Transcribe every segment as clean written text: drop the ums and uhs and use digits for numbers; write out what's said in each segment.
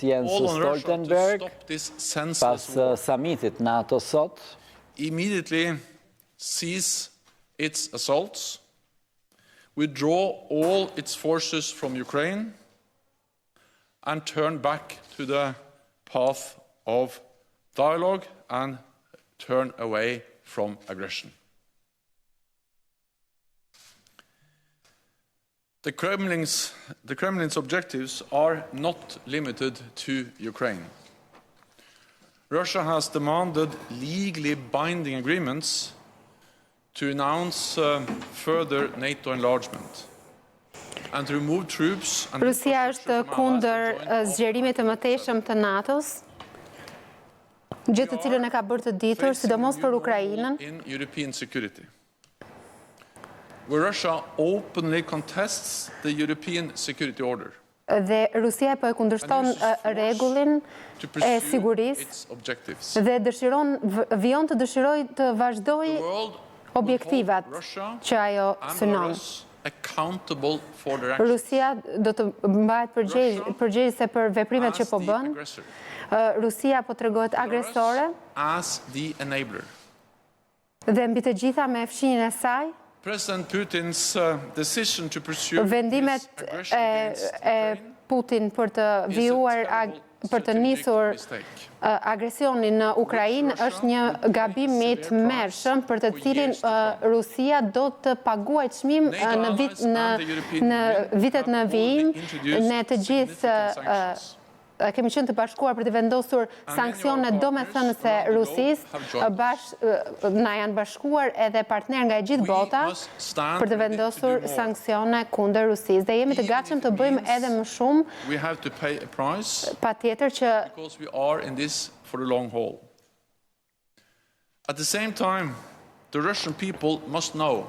Jens Stoltenberg, pas summitit NATO sot, immediately cease its assaults, withdraw all its forces from Ukraine, and turn back to the path of dialogue and turn away from aggression. The Kremlin's objectives are not limited to Ukraine. Russia has demanded legally binding agreements to announce further NATO enlargement and to remove troops and Rusia është kundër zgjerimit të mëtejshëm të NATO-s, gjë të cilën e ka bërë të ditur, sidomos për Ukrainën. in European security, where Russia openly contests the European security order Dhe Rusia po e kundërshton rregullin e sigurisë dhe vijon të dëshirojë të vazhdojë objektivat që ajo synon. Rusia do të mbahet përgjegjëse për veprimet që po bën. Rusia po tregohet agresore dhe mbi të gjitha me fshinjen e saj. President Putin's decision to pursue Vendimet e Putin për të vijuar për të nisur agresionin në Ukrainë është një gabim i tmerrshëm për të cilin Rusia do të paguajë çmim në vitet në vijim. Ne të gjithë kemi qenë të bashkuar për të vendosur sanksione domethënëse Rusisë, na janë bashkuar edhe partner nga e gjithë bota për të vendosur sanksione kundër Rusisë. Dhe jemi të gatshëm të bëjmë edhe më shumë, patjetër që At the same time, the Russian people must know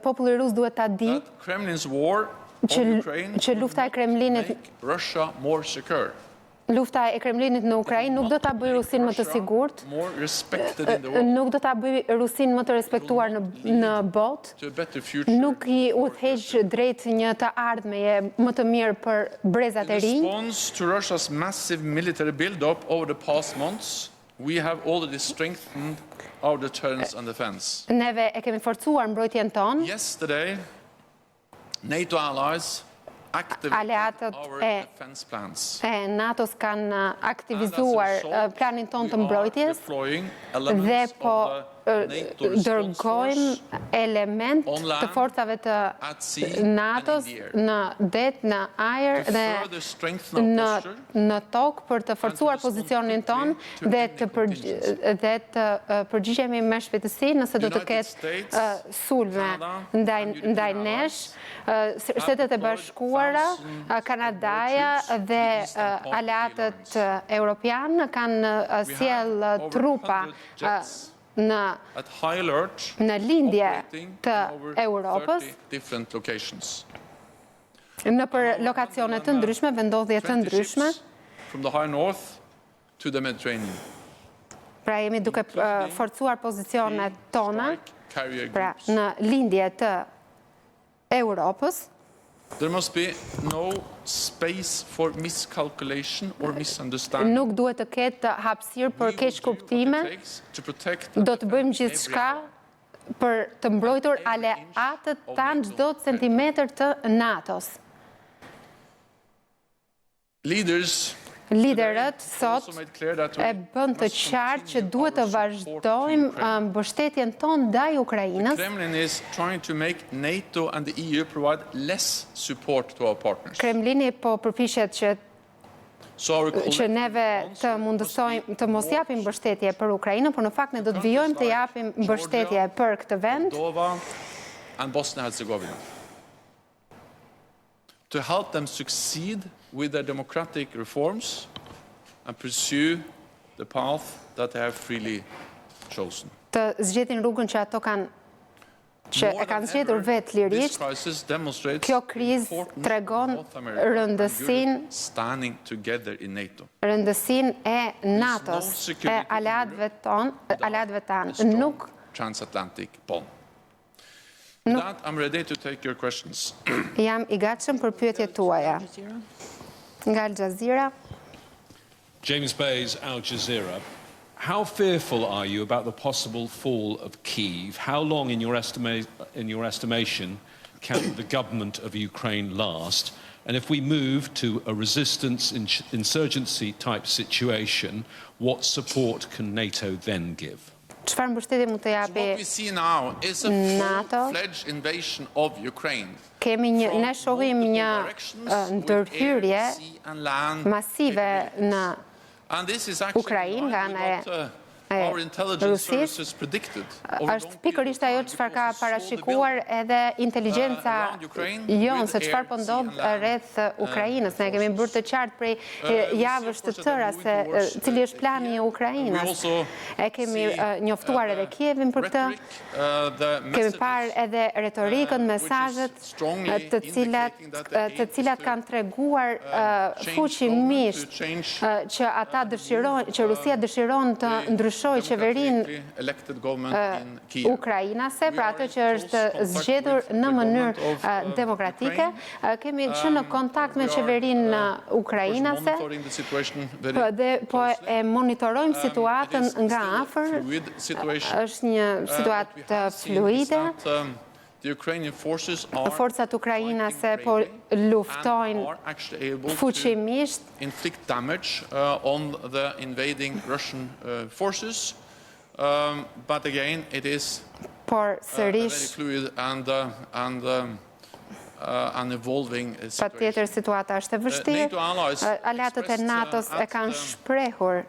populli rus duhet ta di that Kremlin's war on Ukraine make Russia more secure. Lufta e Kremlinit në Ukrainë nuk do ta bëjë Rusinë më të sigurt, nuk do ta bëjë Rusinë më të respektuar në botë, nuk i udhëheq drejt një të ardhmeje më të mirë për brezat e rinj. In response to Russia's massive military build-up over the past months, we have already strengthened our deterrence and defense. Neve e kemi forcuar mbrojtjen tonë. Yesterday, NATO allies Aleatët e NATO-s kanë aktivizuar planin tonë të mbrojtjes dhe po dërgojmë element të forcave të NATO-s në det, në ajër dhe në tokë për të forcuar pozicionin tonë dhe të përgjigjemi me shpejtësi nëse do të ketë sulme ndaj nesh. Shtetet e Bashkuara, Kanadaja dhe aleatët europianë kanë sjell trupa në lindje të Europës, në për lokacione të ndryshme, vendodhje të ndryshme. Pra jemi duke forcuar pozicionet tona në lindje të Europës. There must be no space for miscalculation or misunderstanding. Nuk duhet të ketë hapësirë për keq kuptime. Do të bëjmë gjithçka për të mbrojtur aleatët tanë çdo centimetër të NATO-s. Liderët sot e bën të qartë që duhet të vazhdojmë mbështetjen tonë ndaj Ukrainës. Kremlini po përpiqet që neve të mos japim mbështetje për Ukrainën, por në fakt ne do të vijojmë të japim mbështetje për këtë vend. To help them succeed with their democratic reforms and pursue the path that they have freely chosen. Të zgjedhin rrugën që ato kanë zgjedhur vetë lirisht. Kjo krizë tregon rëndësinë e NATO-s, e aleatëve tanë, nuk transatlantic bond. That, I'm ready to take your questions. Jam I gatshëm për pyetjet tuaja. Nga Al Jazeera. James Bay's Al Jazeera. How fearful are you about the possible fall of Kyiv? How long, in your estimation, can the government of Ukraine last? And if we move to a resistance insurgency type situation, what support can NATO then give? Çfarë mbështetje mund të japi What we see now is a full-fledged invasion of Ukraine. Ne shohim një ndërhyrje masive në Ukrainë nga ana e Rusisë. Është pikërisht ajo çfarë ka parashikuar edhe inteligjenca jonë se çfarë po ndodh rreth Ukrainës. Ne kemi bërë të qartë prej javësh të tëra se cili është plani i Ukrainës. E kemi njoftuar edhe Kievin për këtë. Kemi parë edhe retorikën, mesazhet të cilat kanë treguar fuqimisht që ata dëshirojnë, që Rusia dëshiron të ndryshojë qeverinë ukrainase, pra atë që është zgjedhur në mënyrë demokratike. Kemi qenë në kontakt me qeverinë ukrainase dhe po e monitorojmë situatën nga afër. Është një situatë fluide. Forcat ukrainase po luftojnë fuqimisht. Inflict damage on the invading Russian forces, but again it is very fluid and an evolving situation. Patjetër situata është e vështirë. Aleatët e NATO-s e kanë shprehur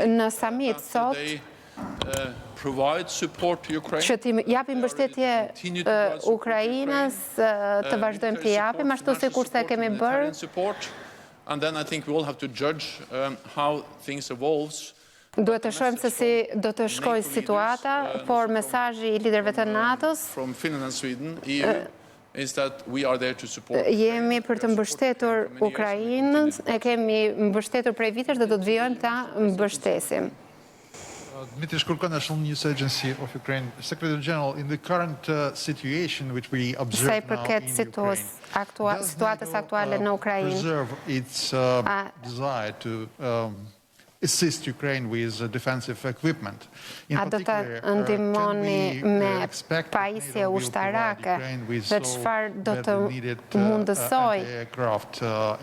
në summit sot që t'i japim mbështetje Ukrainës, të vazhdojmë t'i japim ashtu sikurse kemi bërë. And then I think we all have to judge how things evolves. Duhet të shohim se si do të shkojë situata, por mesazhi i liderëve të NATO-s from Finland and Sweden, EU, is that we are there to support. Jemi për të mbështetur Ukrainën, e kemi mbështetur prej vitesh dhe do të vijojmë ta mbështesim. Dmitry Shkurko, National News Agency of Ukraine, Secretary General, in the current situation which we observe now in Ukraine, does NATO preserve its desire to assist Ukraine with defensive equipment? A do të ndihmoni me pajisje ushtarake dhe çfarë do të mundësoj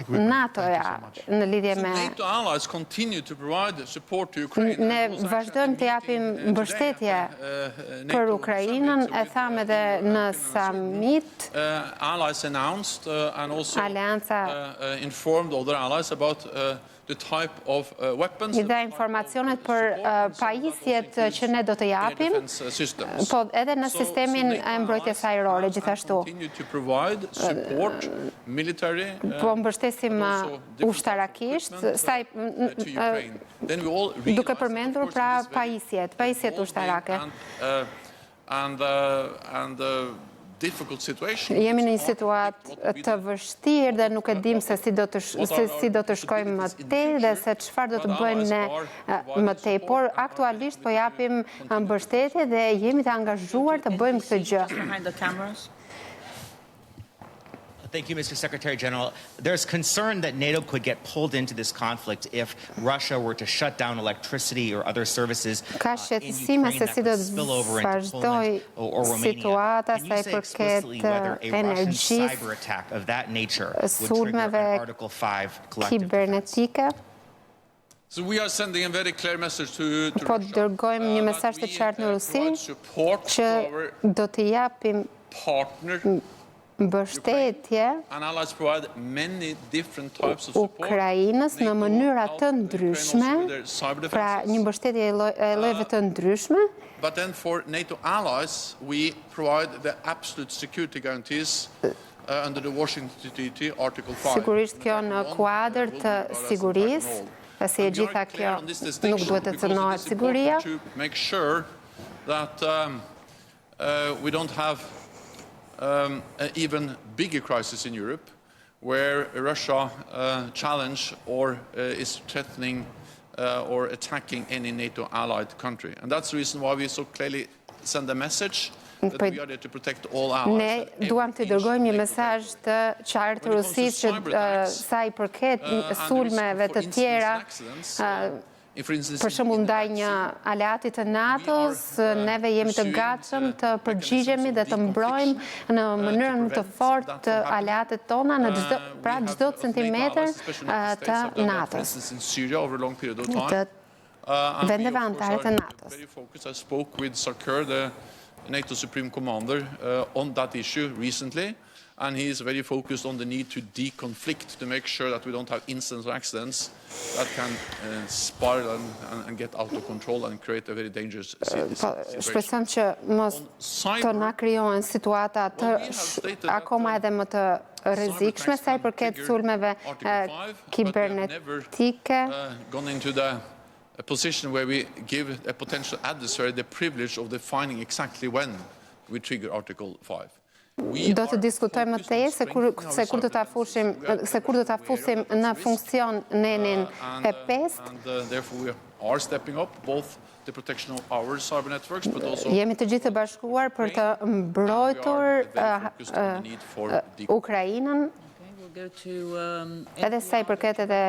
NATO-ja në lidhje me Ne vazhdojmë të japim mbështetje për Ukrainën, e thamë edhe në summit. Aleanca informed other allies about the type of weapons. I dha informacionet për pajisjet që ne do të japim, po edhe në sistemin e mbrojtjes ajrore gjithashtu. Po mbështesim ushtarakisht, duke përmendur pra pajisjet ushtarake. Jemi në një situatë të vështirë dhe nuk e dim se si do të shkojmë më tej dhe se çfarë do të bëjmë ne më tej, por aktualisht po japim mbështetje dhe jemi të angazhuar të bëjmë këtë gjë. Thank you, Mr. Secretary General. There's concern that NATO could get pulled into this conflict if Russia were to shut down electricity or other services in Ukraine that could spill over into Poland or Romania. Can you say explicitly whether a Russian cyber attack of that nature would trigger an Article 5 collective defense? So we are sending a very clear message to Po dërgojmë një mesazh të qartë në Rusi që do të japim mbështetje Ukrainës në mënyra të ndryshme, pra një mbështetje e llojeve të ndryshme. But then for NATO allies, we provide the absolute security guarantees under the Washington Treaty, Article 5. Sigurisht kjo në kuadër të sigurisë, pasi e gjitha kjo nuk duhet të cënohet siguria. To make sure that we don't have an even bigger crisis in Europe, where Russia challenge or is threatening or attacking any NATO allied country. And that's the reason why we so clearly send a message that we are there to protect all allies. Ne duam të dërgojmë një mesazh të qartë Rusisë që sa i përket sulmeve të tjera, për shembull ndaj një aleati të NATO-s, neve jemi të gatshëm të përgjigjemi dhe të mbrojmë në mënyrën më të fortë të aleatët tona në çdo centimetër të NATO-s, të vendeve anëtare të NATO-s. I spoke with Sarkar, the NATO Supreme Commander, on that issue recently. And he is very focused on the need to deconflict, to make sure that we don't have incidents or accidents that can spiral and get out of control and create a very dangerous situation. Shpresojmë që mos të na krijohen situata akoma edhe më të rrezikshme sa i përket sulmeve kibernetike. Gone into a position where we give a potential adversary the privilege of defining exactly when we trigger Article 5. Do të diskutojmë më tej se kur do ta fusim në funksion nenin e 5. Jemi të gjithë të bashkuar për të mbrojtur Ukrainën, edhe sa i përket edhe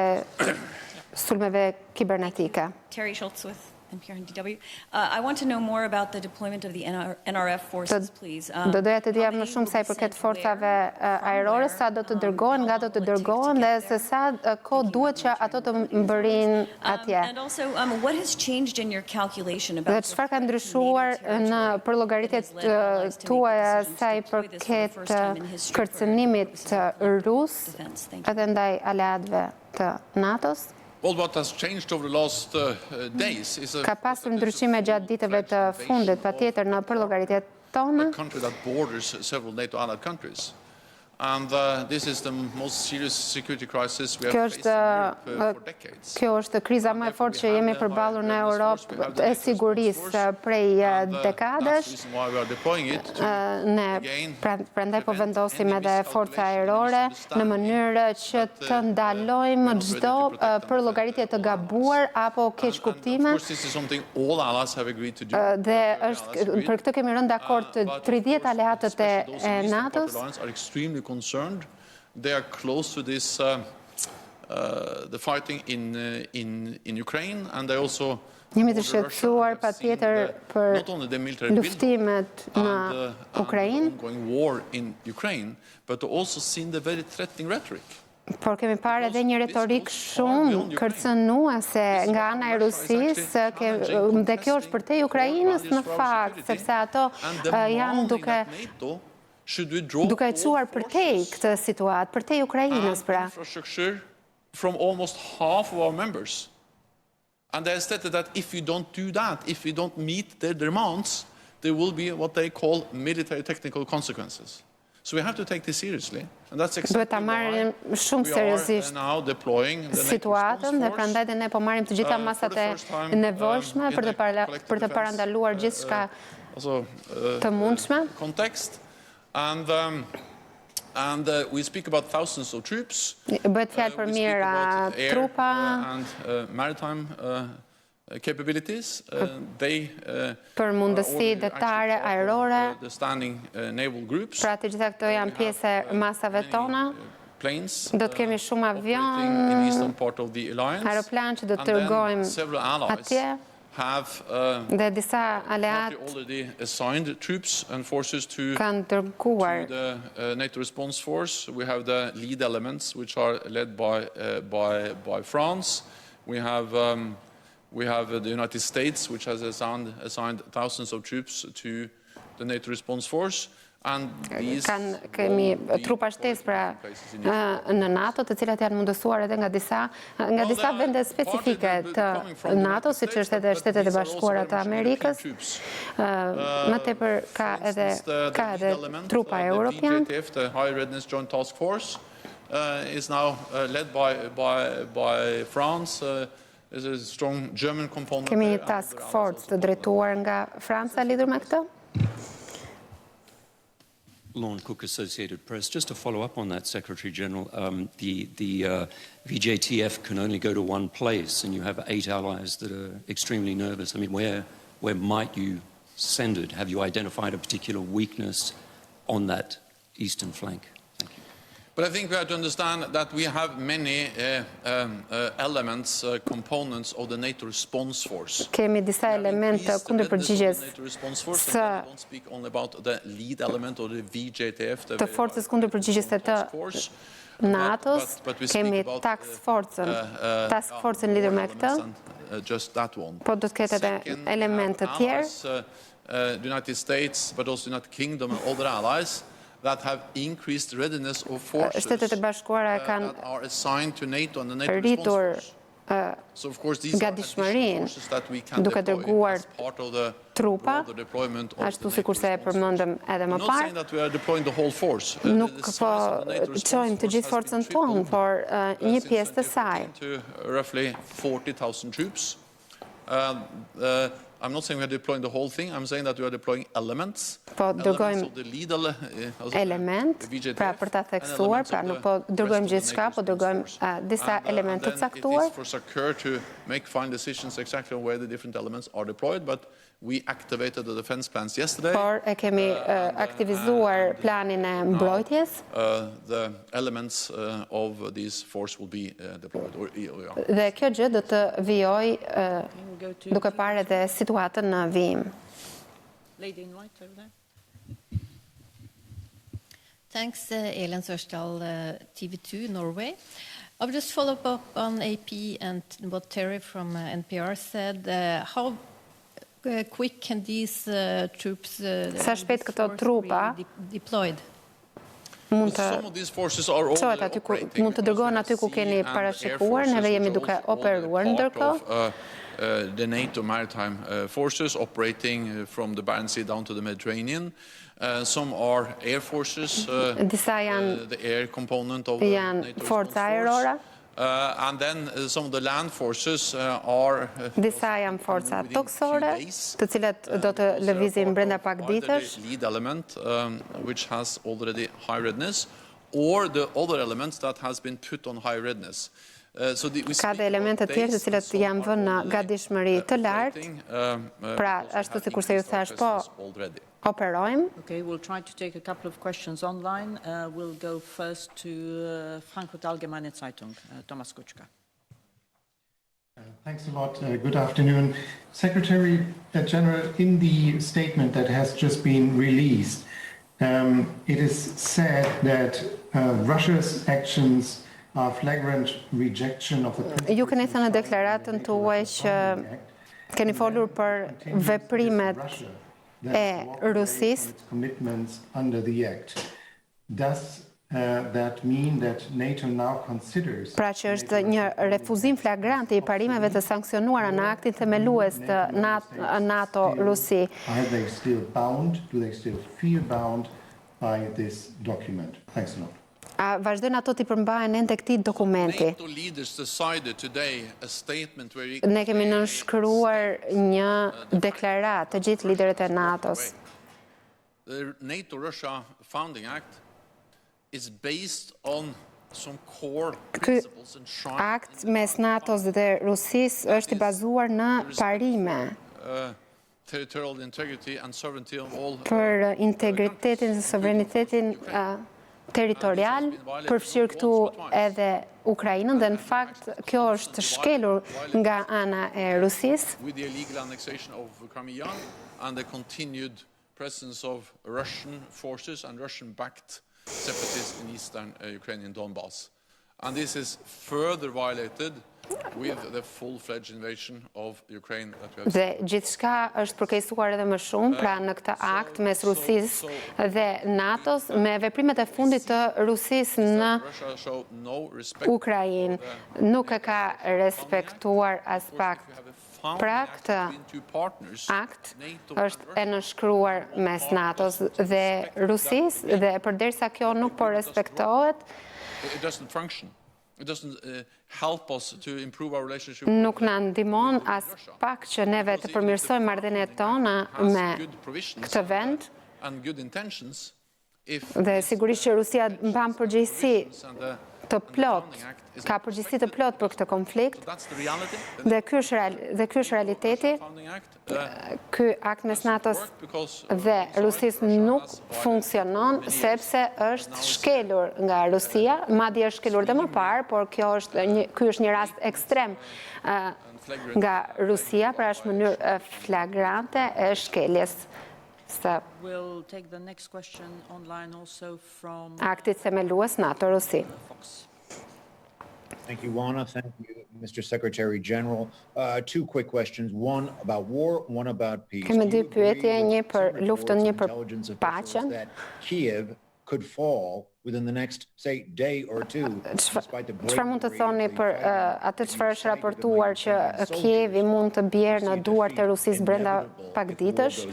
sulmeve kibernetike. Terry Schultz with NPR and DW. I want to know more about the deployment of the NRF forces, please. Do doja të dija më shumë sa i përket forcave ajrore, sa do të dërgohen, nga do të dërgohen dhe se sa kohë duhet që ato të mbërin atje. And also, what has changed in your calculation about? Dhe çfarë ka ndryshuar në përllogaritet tuaja sa i përket kërcënimit rus edhe ndaj aleatëve të NATO-s? Well, what has changed over the last days is Ka pasur ndryshime gjatë ditëve të fundit, patjetër në përllogaritet tona. A country that borders several NATO allied countries. And this is the most serious security crisis we have faced in Europe for decades. Kjo është kriza më e fortë që jemi përballur në Europë e sigurisë prej dekadash. Ne prandaj po vendosim edhe forca ajrore në mënyrë që të ndalojmë çdo përllogëritje të gabuar apo keq kuptime. Dhe për këtë kemi rënë dakord të 30 aleatët e NATO-s. Concerned. They are close to this, the fighting in Ukraine, and they also jemi të shqetësuar patjetër për luftimet në Ukrainë, ongoing war in Ukraine, but also seen the very threatening rhetoric. Por kemi parë edhe një retorik shumë kërcënuese nga ana e Rusisë, dhe kjo është përtej Ukrainës në fakt, sepse ato janë duke e çuar përtej këtë situatë, përtej Ukrainës pra. From almost half of our members. And they stated that if we don't do that, if we don't meet their demands, there will be what they call military technical consequences. So we have to take this seriously. And that's exactly why we are now deploying the situatën, dhe prandaj dhe ne po marrim të gjitha masat e nevojshme për të parandaluar gjithçka të mundshme. Context. And we speak about thousands of troops. Bëhet fjalë për mira trupa and maritime capabilities. They për mundësi detare ajrore. The standing naval groups. Pra të gjitha këto janë pjesë e masave tona. Do të kemi shumë avion, aeroplan që do të dërgojmë atje. Dhe disa aleat kanë dërguar NATO response force. We have the lead elements, which are led by France. We have the United States, which has assigned thousands of troops to the NATO response force. Kemi trupa shtesë pra në NATO, të cilat janë mundësuar edhe nga disa vende specifike të NATO, siç është edhe Shtetet e Bashkuara të Amerikës. Më tepër ka edhe trupa europian. The High Readiness Joint Task Force is now led by France. There's a strong German component. Kemi një task force të drejtuar nga Franca lidhur me këtë. Lorne Cook, Associated Press. Just to follow up on that, Secretary General, the VJTF can only go to one place, and you have 8 allies that are extremely nervous. I mean, where might you centered? Have you identified a particular weakness on that eastern flank? Thank you. But I think we have to understand that we have many elements, components of the NATO response force. Kemi disa elemente kundërpërgjigjes së don't speak only about the lead element or the VJTF, të forcës kundërpërgjigjes së të NATO-s, kemi task force-ën lidhur me këtë, po do të ketë edhe elemente të tjerë. The United States, but also the United Kingdom and other allies that have increased readiness of forces Shtetet e Bashkuara kanë that are assigned to NATO and the NATO rritur response force. So of course these are additional gatishmërinë forces that we can duke deploy dërguar as part of the trupa, broader deployment of ashtu the sikur se e përmendëm edhe më I'm not saying parë. that we are deploying the whole force. Nuk The po size of the NATO response çojmë të gjithë force has forcën been tonë, tripled, por një since pjesë të saj. 2014 to roughly 40,000 troops. I'm not saying we are deploying the whole thing. I'm saying that we are deploying elements. Po dërgojmë Elements of the lead element, pra për ta theksuar, pra nuk po dërgojmë gjithçka, po dërgojmë disa elemente të caktuar. It is for SACEUR to make fine decisions exactly on where the different elements are deployed, but we activated the defense plans yesterday. Por e kemi aktivizuar planin e mbrojtjes. The elements of these force will be deployed. Dhe kjo gjë do të vijojë duke parë edhe situatën në vijim. Lady in white over there. Thanks, Elin Sørsdal, TV2 Norway. I'll just follow up on AP and what Terry from NPR said. How quick can these troops Sa shpejt këto trupa deployed? Mund Some of these forces are already aty ku operating. mund të dërgohen aty ku keni parashikuar, neve jemi duke operuar ndërkohë. The NATO maritime forces operating from the Barents Sea down to the Mediterranean. Some are air forces, Disa janë the air component of the NATO forca response ajrore. force. And then some of the land forces are Disa janë forca toksore, të cilat do të lëvizin brenda pak ditësh. The lead element, which has already high readiness, or the other elements that has been put on high readiness. Ka dhe elemente të tjerë të cilat janë vënë në gatishmëri të lartë, pra ashtu sikur se ju thash, po operojmë. Okay, we'll try to take a couple of questions online. We'll go first to Frankfurt Allgemeine Zeitung, Thomas Kuczka. Thanks a lot. Good afternoon. Secretary General, in the statement that has just been released, it is said that Russia's actions are flagrant rejection of the Ju keni thënë në deklaratën tuaj që keni folur për veprimet e Rusisë. Commitments under the act. Does that mean that NATO now considers Pra që është një refuzim flagrant i parimeve të sankcionuara në aktin themelues të NATO-Rusi. Are they still bound? Do they still feel bound by this document? Thanks a lot. A vazhdojnë ato t'i përmbahen ende këtij dokumenti. Ne kemi nënshkruar një deklaratë të gjithë liderët e NATO-s. The NATO-Russia Founding Act is based on some core principles and shrines. Akt mes NATO-s dhe Rusisë është i bazuar në parime. Territorial integrity and sovereignty of all. Për integritetin dhe sovranitetin territorial, përfshirë këtu edhe Ukrainën, dhe në fakt kjo është shkelur nga ana e Rusisë. With the illegal annexation of Crimea and the continued presence of Russian forces and Russian-backed separatists in eastern Ukrainian Donbass. And this is further violated with the full-fledged invasion of Ukraine that we have seen. Dhe gjithçka është përkeqësuar edhe më shumë, pra në këtë akt mes Rusisë dhe NATO-s, me veprimet e fundit të Rusisë në Ukrainë, nuk e ka respektuar as pak. Pra këtë akt është e nënshkruar mes NATO-s dhe Rusisë, dhe përderisa kjo nuk po respektohet, it doesn't function. It doesn't help us to improve our relationship. Nuk na ndihmon as pak që neve të përmirësojmë marrëdhëniet tona me këtë vend. And good intentions, Dhe sigurisht që Rusia mban përgjegjësi të plot, ka përgjegjësi të plot për këtë konflikt. Dhe ky është realiteti. Ky akt mes NATO-s dhe Rusisë nuk funksionon sepse është shkelur nga Rusia, madje është shkelur dhe më parë, por ky është një rast ekstrem nga Rusia, pra është mënyrë flagrante e shkeljes We'll take the next question online also from aktit themelues NATO-Rusi. Thank you, Juana. Thank you, Mr. Secretary General. Two quick questions. One about war, one about peace. Kemë dy pyetje, një për luftën, një për paqen. That Kiev could fall within the next, say, day or two. Çfarë mund të thoni për atë çfarë është raportuar që Kievi mund të bjerë në duart e Rusisë brenda pak ditësh?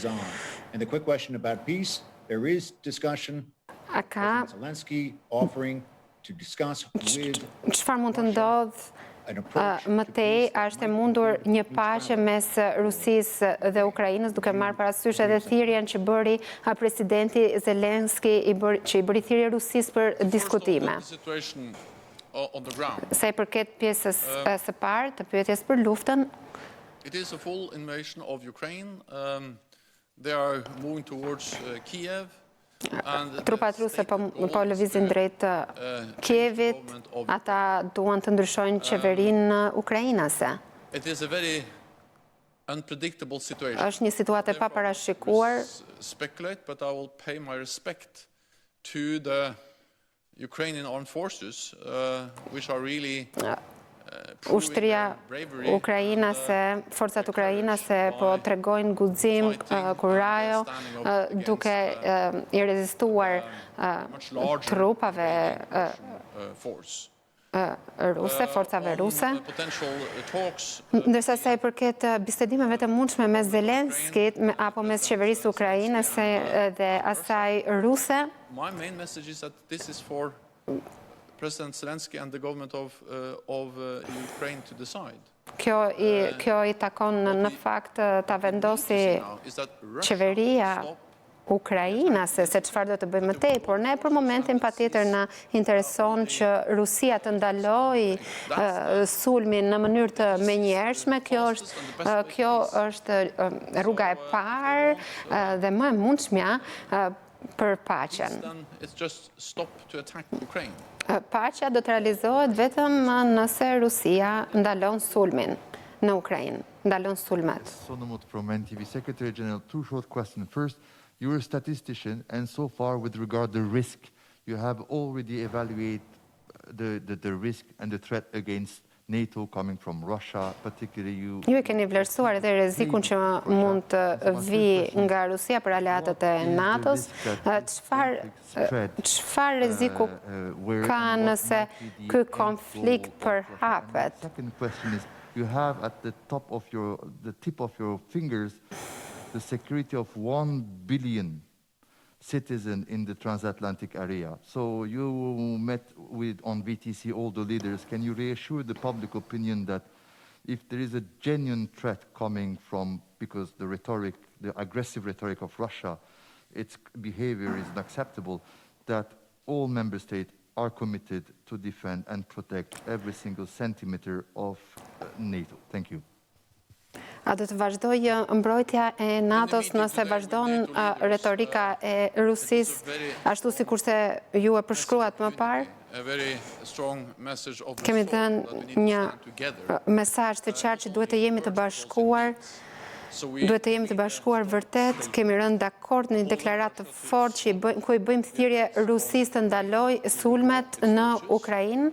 And the quick question about peace, there is discussion. President Zelensky offering to discuss with. Çfarë mund të ndodhë më tej, është e mundur një paqe mes Rusisë dhe Ukrainës, duke marrë parasysh edhe thirrjen që bëri presidenti Zelensky, që i bëri thirrje Rusisë për diskutime. Sa i përket pjesës së parë të pyetjes për luftën, it is a full invasion of Ukraine. They are moving towards Kiev. Trupat ruse po lëvizin drejt Kievit, ata duan të ndryshojnë qeverinë ukrainase. It is a very unpredictable situation. Është një situatë e paparashikuar. Speculate, but I will pay my respect to the Ukrainian armed forces, which are really ushtria ukrainase, forcat ukrainase po tregojnë guxim, kurajo, duke i rezistuar trupave ruse, forcave ruse. Ndërsa sa i përket bisedimeve të mundshme mes Zelenskit apo mes qeverisë ukrainase dhe asaj ruse, my main message is that this is for President Zelensky and the government of Ukraine to decide. Kjo i takon në fakt ta vendosi qeveria ukrainase se çfarë do të bëjmë më tej, por ne për momentin patjetër na intereson që Rusia të ndalojë sulmin në mënyrë të menjëhershme. Kjo është rruga e parë dhe më e mundshmja për paqen. Paqja do të realizohet vetëm nëse Rusia ndalon sulmin në Ukrainë, ndalon sulmet. Sonomot from NTV Secretary General, two short questions. First, you're a statistician, and so far with regard to risk, you have already evaluated the risk and the threat against NATO coming from Russia, particularly you. Ju e keni vlerësuar edhe rrezikun që mund të vi nga Rusia për aleatët e NATO-s. Çfarë rreziku ka nëse ky konflikt përhapet? Second question is, you have at the tip of your fingers the security of 1 billion citizen in the transatlantic area. So you met on VTC all the leaders. Can you reassure the public opinion that if there is a genuine threat coming from, because the aggressive rhetoric of Russia, its behavior is unacceptable, that all member states are committed to defend and protect every single centimeter of NATO? Thank you. A do të vazhdojë mbrojtja e NATO-s nëse vazhdon retorika e Rusisë, ashtu sikurse ju e përshkruat më parë? Kemi dhënë një mesazh të qartë që duhet të jemi të bashkuar. Duhet të jemi të bashkuar vërtet, kemi rënë dakord në një deklaratë të fortë ku i bëjmë thirrje Rusisë të ndalojë sulmet në Ukrainë.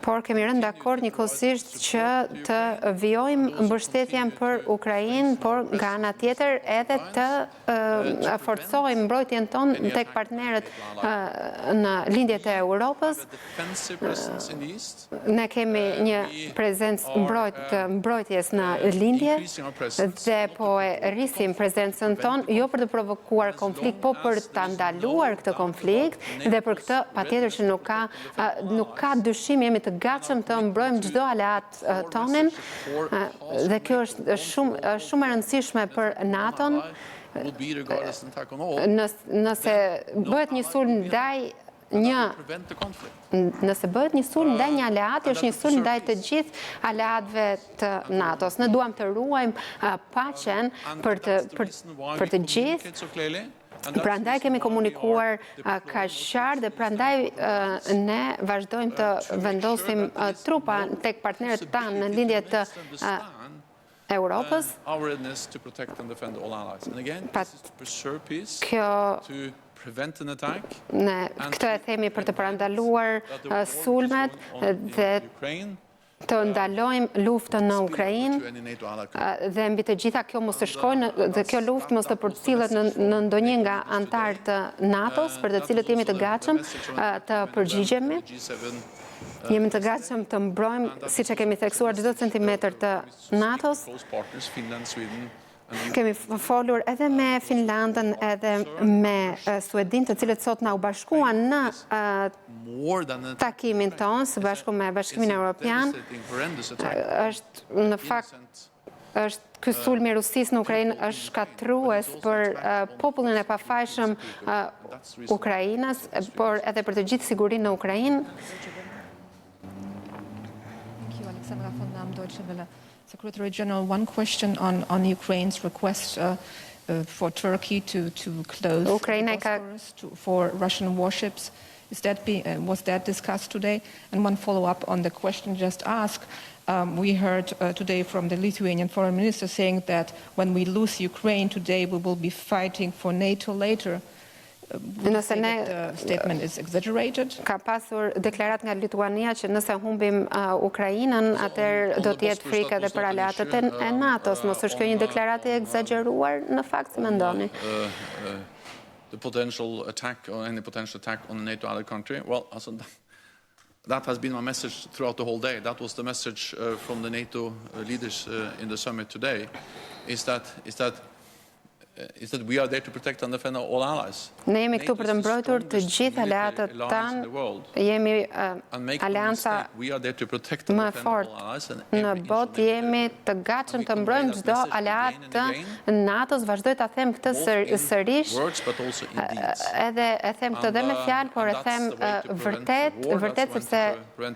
Por kemi rënë dakord njëkohësisht që të vijojmë mbështetjen për Ukrainë, por nga ana tjetër edhe të forcojmë mbrojtjen tonë tek partnerët në lindjet e Europës. Ne kemi një prezencë mbrojtjes në lindje dhe po e rrisim prezencën tonë jo për të provokuar konflikt, po për ta ndaluar këtë konflikt dhe për këtë patjetër që nuk ka dyshim, jemi të gatshëm të mbrojmë çdo aleat tonin dhe kjo është shumë e rëndësishme për NATO-n. would be regarded as an attack on all. Nëse bëhet një sulm ndaj Nëse bëhet një sulm ndaj një aleati, është një sulm ndaj të gjithë aleatëve të NATO-s. Ne duam të ruajmë paqen për të gjithë. Prandaj kemi komunikuar kaq qartë dhe prandaj ne vazhdojmë të vendosim trupa tek partnerët tanë në lidhje të Europës. Ne këtë e themi për të parandaluar sulmet dhe të ndalojmë luftën në Ukrainë dhe mbi të gjitha kjo mos të shkojnë dhe kjo luftë mos të përcillet në ndonjë nga antarët të NATO-s, për të cilët jemi të gatshëm të përgjigjemi. Jemi të gatshëm të mbrojmë, siç e kemi theksuar, çdo centimetër të NATO-s. Kemi folur edhe me Finlandën edhe me Suedin, të cilët sot na u bashkuan në takimin tonë së bashku me Bashkimin Evropian. Është në fakt ky sulmi i Rusisë në Ukrainë është shkatrues për popullin e pafajshëm Ukrainës, por edhe për të gjithë sigurinë në Ukrainë. Secretary General, one question on Ukraine's request for Turkey to close the Bosphorus for Russian warships. Was that discussed today? And one follow-up on the question just asked. We heard today from the Lithuanian foreign minister saying that when we lose Ukraine today, we will be fighting for NATO later. Would you say that the statement is exaggerated? Ka pasur deklarat nga Lituania që nëse humbim Ukrainën, atëherë do të jetë frikë edhe për aleatët e NATO-s. Mos është kjo një deklarat e egzageruar në fakt, si mendoni? The potential attack or any potential attack on a NATO allied country, well, that has been my message throughout the whole day. That was the message from the NATO leaders in the summit today, is that we are there to protect and defend all allies. Ne jemi këtu për të mbrojtur të gjithë aleatët tanë. Jemi aleanca më e fortë në botë, jemi të gatshëm të mbrojmë çdo aleat të NATO-s. Vazhdoj ta them këtë sërish. Edhe e them këtë dhe me fjalë, por e them vërtet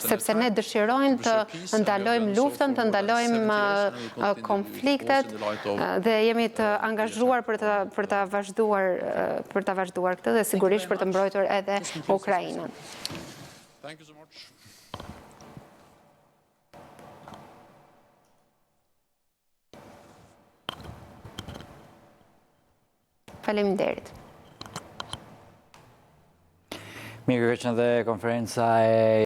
sepse ne dëshirojmë të ndalojmë luftën, të ndalojmë konfliktet dhe jemi të angazhuar për ta vazhduar këtë dhe sigurisht për të mbrojtur edhe Ukrainën. Thank you so much. Faleminderit. Mirë, që dhe konferenca e